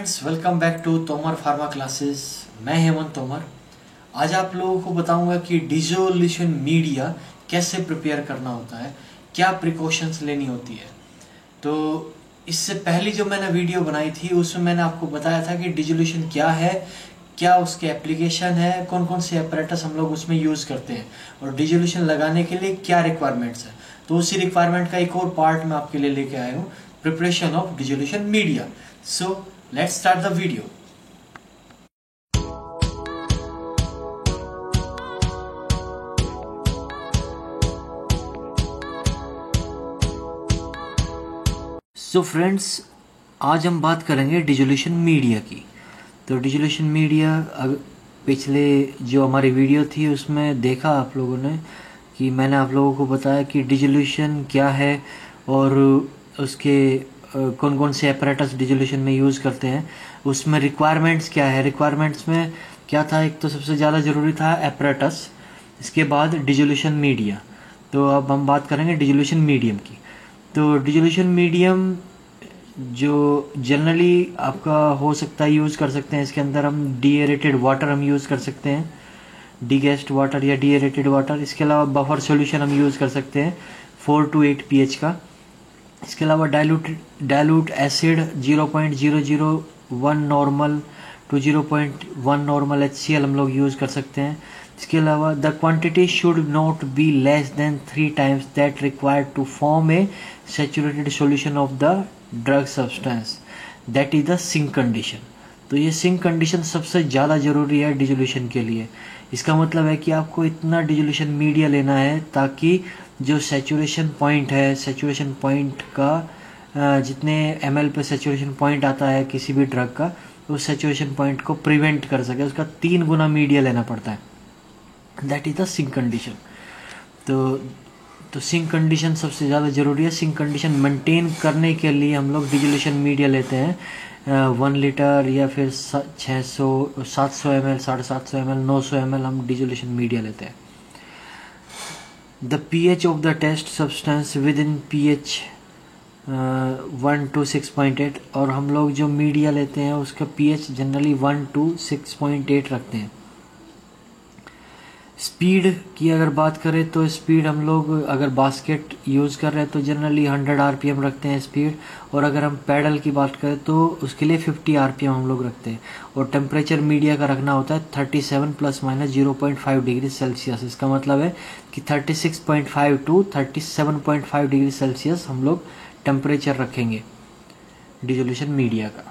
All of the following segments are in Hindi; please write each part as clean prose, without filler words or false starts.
Friends, welcome back to Tomar pharma classes. मैं हेमंत तोमर। आज आप लोगों को बताऊंगा कि डिसोल्यूशन मीडिया कैसे प्रिपेयर करना होता है, क्या प्रिकॉशंस लेनी होती है। तो इससे पहली जो मैंने वीडियो बनाई थी उसमें मैंने आपको बताया था कि डिसोल्यूशन क्या है, क्या उसके एप्लीकेशन है, कौन कौन से apparatus हम लोग उसमें यूज़ करते हैं और डिसोल्यूशन लगाने के लिए क्या रिक्वायरमेंट्स है। तो उसी रिक्वायरमेंट का एक और पार्ट मैं आपके लिए लेके आया हूँ, preparation of dissolution media. So let's start the video. So friends, आज हम बात करेंगे डिसोल्यूशन मीडिया की। तो डिसोल्यूशन मीडिया पिछले जो हमारी वीडियो थी उसमें देखा आप लोगों ने कि मैंने आप लोगों को बताया कि डिसोल्यूशन क्या है और उसके कौन कौन से apparatus डिसोल्यूशन में यूज़ करते हैं, उसमें रिक्वायरमेंट्स क्या है। रिक्वायरमेंट्स में क्या था, एक तो सबसे ज़्यादा ज़रूरी था apparatus, इसके बाद डिसोल्यूशन मीडिया। तो अब हम बात करेंगे डिसोल्यूशन मीडियम की। तो डिसोल्यूशन मीडियम जो जनरली आपका हो सकता है यूज़ कर सकते हैं, इसके अंदर हम डीएरेटेड वाटर हम यूज़ कर सकते हैं, डीगैस्ड वाटर या डीएरेटेड वाटर। इसके अलावा बफर सॉल्यूशन हम यूज़ कर सकते हैं 4 to 8 pH का। इसके अलावा dilute acid 0.001 normal to 0.1 normal HCl हम लोग यूज़ कर सकते हैं। इसके अलावा the quantity should not be less than 3 times that required to form a saturated solution of the drug substance, that is the sink condition. तो ये सिंक कंडीशन सबसे ज़्यादा ज़रूरी है डिसोल्यूशन के लिए। इसका मतलब है कि आपको इतना डिसोल्यूशन मीडिया लेना है ताकि जो सैचुरेशन पॉइंट है, सैचुरेशन पॉइंट का जितने ml पे सैचुरेशन पॉइंट आता है किसी भी ड्रग का, उस सैचुरेशन पॉइंट को प्रिवेंट कर सके, उसका 3 गुना मीडिया लेना पड़ता है। That is the sink condition. तो सिंक कंडीशन सबसे ज़्यादा ज़रूरी है। सिंक कंडीशन मेंटेन करने के लिए हम लोग डिसोल्यूशन मीडिया लेते हैं 1 लीटर या फिर 600 700 ml, 750 ml, 900 ml हम डिसोल्यूशन मीडिया लेते हैं। The pH of the test substance within pH 1 to 6.8, और हम लोग जो मीडिया लेते हैं उसका pH जनरली 1 to 6.8 रखते हैं। स्पीड की अगर बात करें तो स्पीड हम लोग अगर बास्केट यूज़ कर रहे हैं तो जनरली 100 RPM रखते हैं स्पीड, और अगर हम पैडल की बात करें तो उसके लिए 50 RPM हम लोग रखते हैं। और टेम्परेचर मीडिया का रखना होता है 37 ± 0.5 डिग्री सेल्सियस। इसका मतलब है कि 36.5 to 37.5 डिग्री सेल्सियस हम लोग टेम्परेचर रखेंगे डिसोल्यूशन मीडिया का।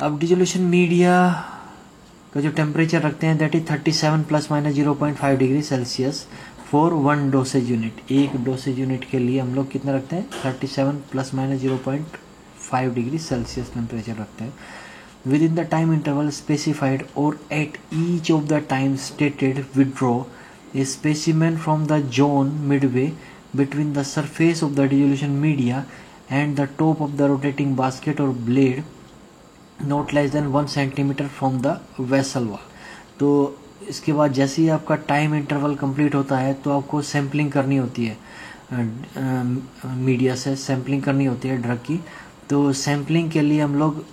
अब डिसोल्यूशन मीडिया का जो टेम्परेचर रखते हैं that is 37 ± 0.5 degree Celsius for 1 dosage unit. एक डोसेज यूनिट के लिए हम लोग कितना रखते हैं, 37 ± 0.5 डिग्री सेल्सियस टेम्परेचर रखते हैं। Within the time interval specified or at each of the time stated withdraw a specimen from the zone midway between the surface of the dissolution media and the top of the rotating basket or blade not less than 1 centimeter from the vessel wall. तो इसके बाद जैसे ही आपका टाइम इंटरवल कंप्लीट होता है तो आपको सैम्पलिंग करनी होती है, मीडिया से सैम्पलिंग करनी होती है ड्रग की। तो सैम्पलिंग के लिए हम लोग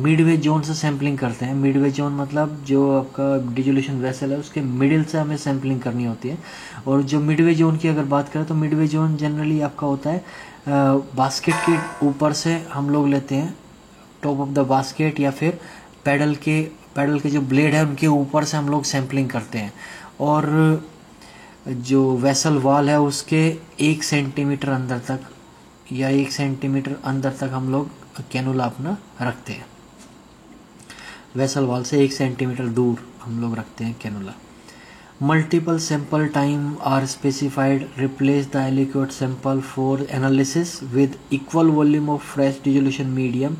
मिडवे जोन से सैम्पलिंग करते हैं। मिडवे जोन मतलब जो आपका डिसोल्यूशन वेसल है उसके मिडिल से हमें सैम्पलिंग करनी होती है। और जो मिडवे जोन की अगर बात करें तो मिडवे जोन जनरली आपका होता है बास्केट के ऊपर से हम लोग लेते हैं, टॉप ऑफ द बास्केट या फिर पैडल के जो ब्लेड है उनके ऊपर से हम लोग सैम्पलिंग करते हैं। और जो वेसल वॉल है उसके 1 सेंटीमीटर अंदर तक या 1 सेंटीमीटर अंदर तक हम लोग कैनुला अपना रखते हैं। वेसल वॉल से 1 सेंटीमीटर दूर हम लोग रखते हैं cannula. Multiple sample time are specified replace the aliquot sample for analysis with equal volume of fresh dissolution medium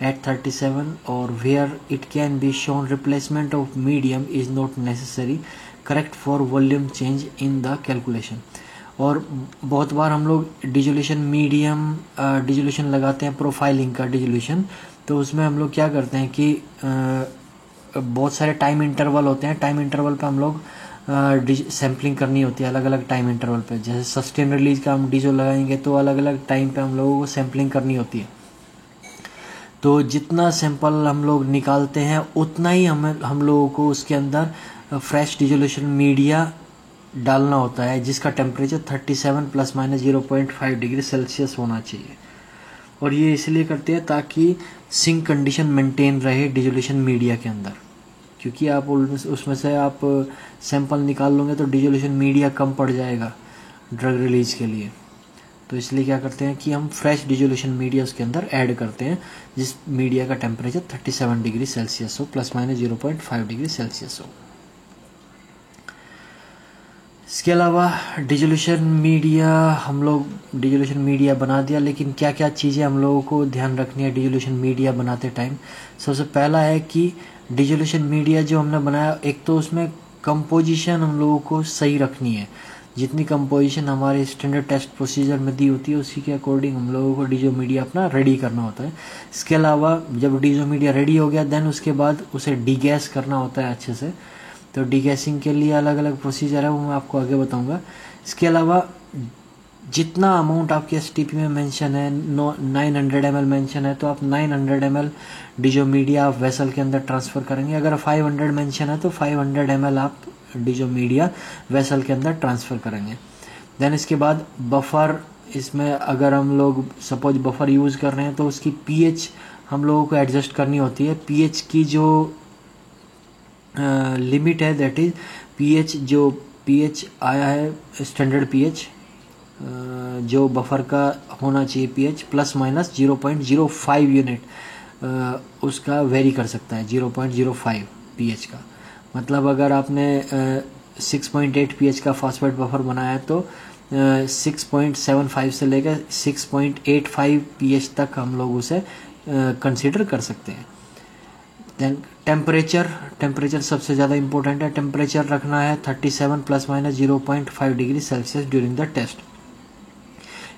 at 37, or where it can be shown replacement of medium is not necessary, correct for volume change in the calculation। और बहुत बार हम लोग डिसोल्यूशन मीडियम डिसोल्यूशन लगाते हैं प्रोफाइलिंग का डिसोल्यूशन। तो उसमें हम लोग क्या करते हैं कि बहुत सारे टाइम इंटरवल होते हैं। टाइम इंटरवल पे हम लोग सैम्पलिंग करनी होती है अलग अलग टाइम इंटरवल पे। जैसे सस्टेन रिलीज का हम डीजो लगाएंगे तो अलग अलग टाइम पे हम लोगों को सैम्पलिंग करनी होती है। तो जितना सैंपल हम लोग निकालते हैं उतना ही हम लोगों को उसके अंदर फ्रेश डिसोल्यूशन मीडिया डालना होता है, जिसका टेम्परेचर 37 ± 0.5 डिग्री सेल्सियस होना चाहिए। और ये इसलिए करते हैं ताकि सिंक कंडीशन मेंटेन रहे डिसोल्यूशन मीडिया के अंदर, क्योंकि आप उसमें से आप सैंपल निकाल लोगे तो डिसोल्यूशन मीडिया कम पड़ जाएगा ड्रग रिलीज के लिए। तो इसलिए क्या करते हैं कि हम फ्रेश डिसोल्यूशन मीडिया उसके अंदर ऐड करते हैं, जिस मीडिया का टेम्परेचर 37 डिग्री सेल्सियस हो, ± 0.5 डिग्री सेल्सियस हो। इसके अलावा डिसोल्यूशन मीडिया हम लोग डिसोल्यूशन मीडिया बना दिया, लेकिन क्या क्या चीज़ें हम लोगों को ध्यान रखनी है डिसोल्यूशन मीडिया बनाते टाइम। सबसे पहला है कि डिसोल्यूशन मीडिया जो हमने बनाया, एक तो उसमें कंपोजिशन हम लोगों को सही रखनी है। जितनी कंपोजिशन हमारे स्टैंडर्ड टेस्ट प्रोसीजर में दी होती है उसी के अकॉर्डिंग हम लोगों को डिसो मीडिया अपना रेडी करना होता है। इसके अलावा जब डिसो मीडिया रेडी हो गया देन उसके बाद उसे डीगैस करना होता है अच्छे से। तो डीगैसिंग के लिए अलग अलग प्रोसीजर है, वो मैं आपको आगे बताऊंगा। इसके अलावा जितना अमाउंट आपके एसटीपी में मेंशन है, 900 ml मेंशन है, तो आप 900 ml डिसो मीडिया आप वेसल के अंदर ट्रांसफ़र करेंगे। अगर 500 मेंशन है तो 500 ml आप डिसो मीडिया वेसल के अंदर ट्रांसफ़र करेंगे। देन इसके बाद बफर, इसमें अगर हम लोग सपोज बफर यूज़ कर रहे हैं तो उसकी पीएच हम लोगों को एडजस्ट करनी होती है। पीएच की जो लिमिट है दैट इज पीएच, जो पीएच आया है स्टैंडर्ड पीएच जो बफर का होना चाहिए पीएच ± 0.05 यूनिट उसका वेरी कर सकता है 0.05 पीएच का। मतलब अगर आपने 6.8 पीएच का फॉस्फेट बफर बनाया है तो 6.75 से लेकर 6.85 पीएच तक हम लोग उसे कंसीडर कर सकते हैं। देन टेम्परेचर सबसे ज़्यादा इंपॉर्टेंट है। टेम्परेचर रखना है 37 ± 0.5 degree Celsius during the test.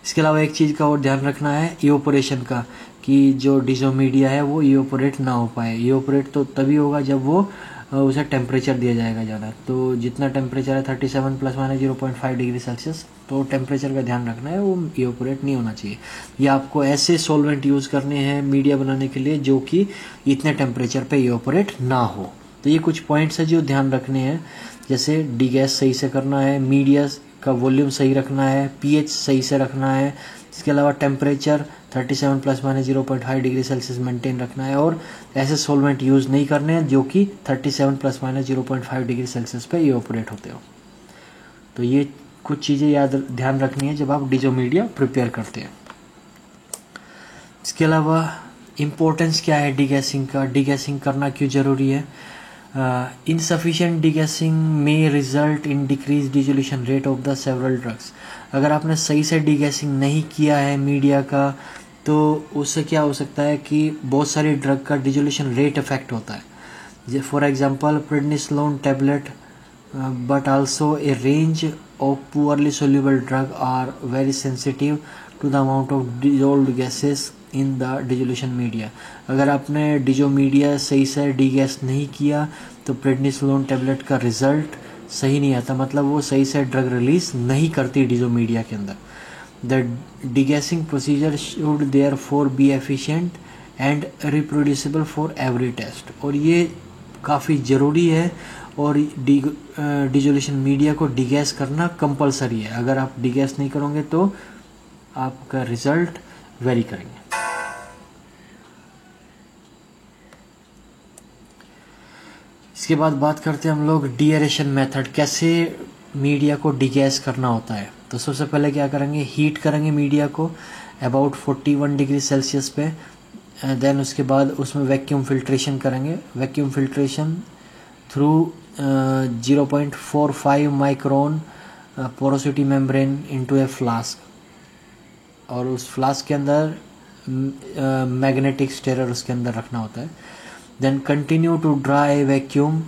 इसके अलावा एक चीज़ का और ध्यान रखना है इवोपोरेशन का, कि जो डिसो मीडिया है वो इवोपोरेट ना हो पाए। इवोपोरेट तो तभी होगा जब वो उसे टेम्परेचर दिया जाएगा ज़्यादा। तो जितना टेम्परेचर है 37 ± 0.5 डिग्री सेल्सियस, तो टेम्परेचर का ध्यान रखना है, वो इवोपोरेट नहीं होना चाहिए। या आपको ऐसे सॉल्वेंट यूज़ करने हैं मीडिया बनाने के लिए जो कि इतने टेम्परेचर पे इवोपोरेट ना हो। तो ये कुछ पॉइंट्स है जो ध्यान रखने हैं, जैसे डीगैस सही से करना है, मीडिया का वॉल्यूम सही रखना है, पीएच सही से रखना है। इसके अलावा टेम्परेचर 37 ± 0.5 डिग्री सेल्सियस मेंटेन रखना है, और ऐसे सॉल्वेंट यूज़ नहीं करने हैं जो कि 37 ± 0.5 डिग्री सेल्सियस पे इवोपोरेट होते हो। तो ये कुछ चीज़ें ध्यान रखनी है जब आप डिसो मीडिया प्रिपेयर करते हैं। इसके अलावा इम्पोर्टेंस क्या है डीगैसिंग का, डीगैसिंग करना क्यों ज़रूरी है। इनसफिशिएंट डीगैसिंग में result in decrease dissolution rate of the several drugs. अगर आपने सही से डीगैसिंग नहीं किया है मीडिया का तो उससे क्या हो सकता है कि बहुत सारी ड्रग का डिसोल्यूशन रेट इफेक्ट होता है। For example prednisolone tablet but also a range of poorly soluble drug are very sensitive to the amount of dissolved gases in the dissolution media. अगर आपने डिसो मीडिया सही से डीगैस नहीं किया तो प्रेडनिसोलोन टैबलेट का रिजल्ट सही नहीं आता, मतलब वो सही से ड्रग रिलीज नहीं करती डिसो मीडिया के अंदर। The degassing procedure should therefore be efficient and reproducible for every test. और ये काफ़ी ज़रूरी है, और डिसोल्यूशन मीडिया को डीगैस करना कंपलसरी है। अगर आप डीगैस नहीं करोगे तो आपका रिजल्ट वेरी करेंगे। इसके बाद बात करते हैं हम लोग डीएरेशन मेथड, कैसे मीडिया को डीगैस करना होता है। तो सबसे पहले क्या करेंगे, हीट करेंगे मीडिया को अबाउट 41 डिग्री सेल्सियस पे। देन उसके बाद उसमें वैक्यूम फिल्ट्रेशन करेंगे। Vacuum filtration through 0.45 micron porosity membrane into a flask, और उस फ्लास्क के अंदर मैग्नेटिक स्टेरर उसके अंदर रखना होता है। Then continue to dry vacuum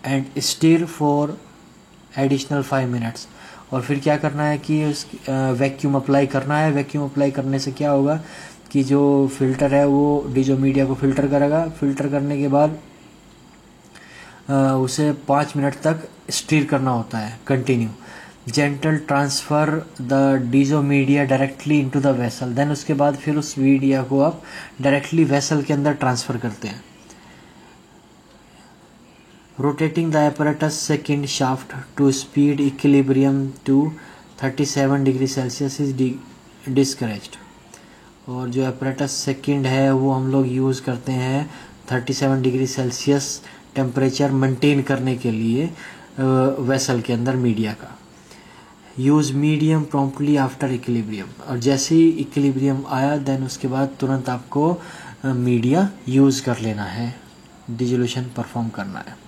and stir for additional 5 minutes. और फिर क्या करना है कि उस वैक्यूम अप्लाई करना है। वैक्यूम अप्लाई करने से क्या होगा कि जो फिल्टर है वो डिसो मीडिया को फिल्टर करेगा। फिल्टर करने के बाद उसे 5 मिनट तक स्टीर करना होता है continue. Gentle transfer the disso media directly into the vessel. Then उसके बाद फिर उस मीडिया को आप डायरेक्टली वेसल के अंदर ट्रांसफ़र करते हैं। Rotating the apparatus second shaft to speed equilibrium to 37 degree Celsius is discouraged. और जो apparatus सेकंड है वो हम लोग यूज़ करते हैं 37 डिग्री सेल्सियस टेम्परेचर मेंटेन करने के लिए वेसल के अंदर मीडिया का। Use medium promptly after equilibrium, और जैसे ही इक्विलिब्रियम आया देन उसके बाद तुरंत आपको मीडिया यूज़ कर लेना है, डिजोल्यूशन परफॉर्म करना है।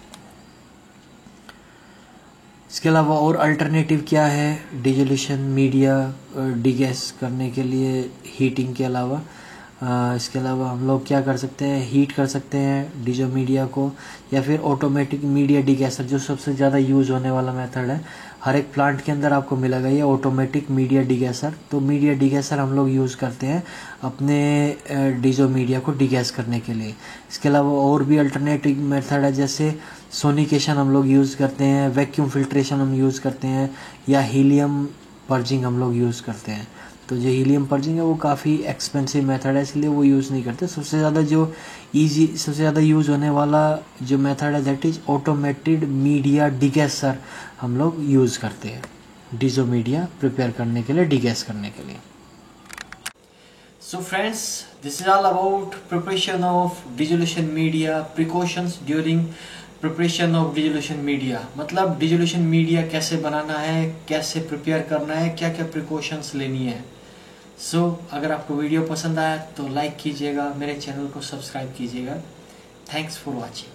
इसके अलावा और अल्टरनेटिव क्या है डिजोल्यूशन मीडिया डिगैस करने के लिए हीटिंग के अलावा? इसके अलावा हम लोग क्या कर सकते हैं, हीट कर सकते हैं डिजो मीडिया को, या फिर ऑटोमेटिक मीडिया डिगैसर जो सबसे ज़्यादा यूज़ होने वाला मेथड है। हर एक प्लांट के अंदर आपको मिलेगा ये ऑटोमेटिक मीडिया डिगैसर। तो मीडिया डिगैसर हम लोग यूज़ करते हैं अपने डिजो मीडिया को डिगैस करने के लिए। इसके अलावा और भी अल्टरनेटिव मेथड है, जैसे सोनिकेशन हम लोग यूज़ करते हैं, वैक्यूम फिल्ट्रेशन हम यूज़ करते हैं, या हीलियम पर्जिंग हम लोग यूज़ करते हैं। तो जो हीलियम पर्जिंग है वो काफ़ी एक्सपेंसिव मेथड है, इसलिए वो यूज़ नहीं करते। सबसे ज़्यादा जो सबसे ज़्यादा यूज़ होने वाला जो मेथड है दैट इज़ ऑटोमेटेड मीडिया डिगैसर हम लोग यूज़ करते हैं डिजो मीडिया प्रिपेयर करने के लिए, डिगैस करने के लिए। So friends, this is all about preparation of dissolution media, precautions during preparation of dissolution media। मतलब dissolution media कैसे बनाना है, कैसे प्रिपेयर करना है, क्या क्या प्रिकॉशंस लेनी है। अगर आपको वीडियो पसंद आया तो लाइक कीजिएगा, मेरे चैनल को सब्सक्राइब कीजिएगा। Thanks for watching.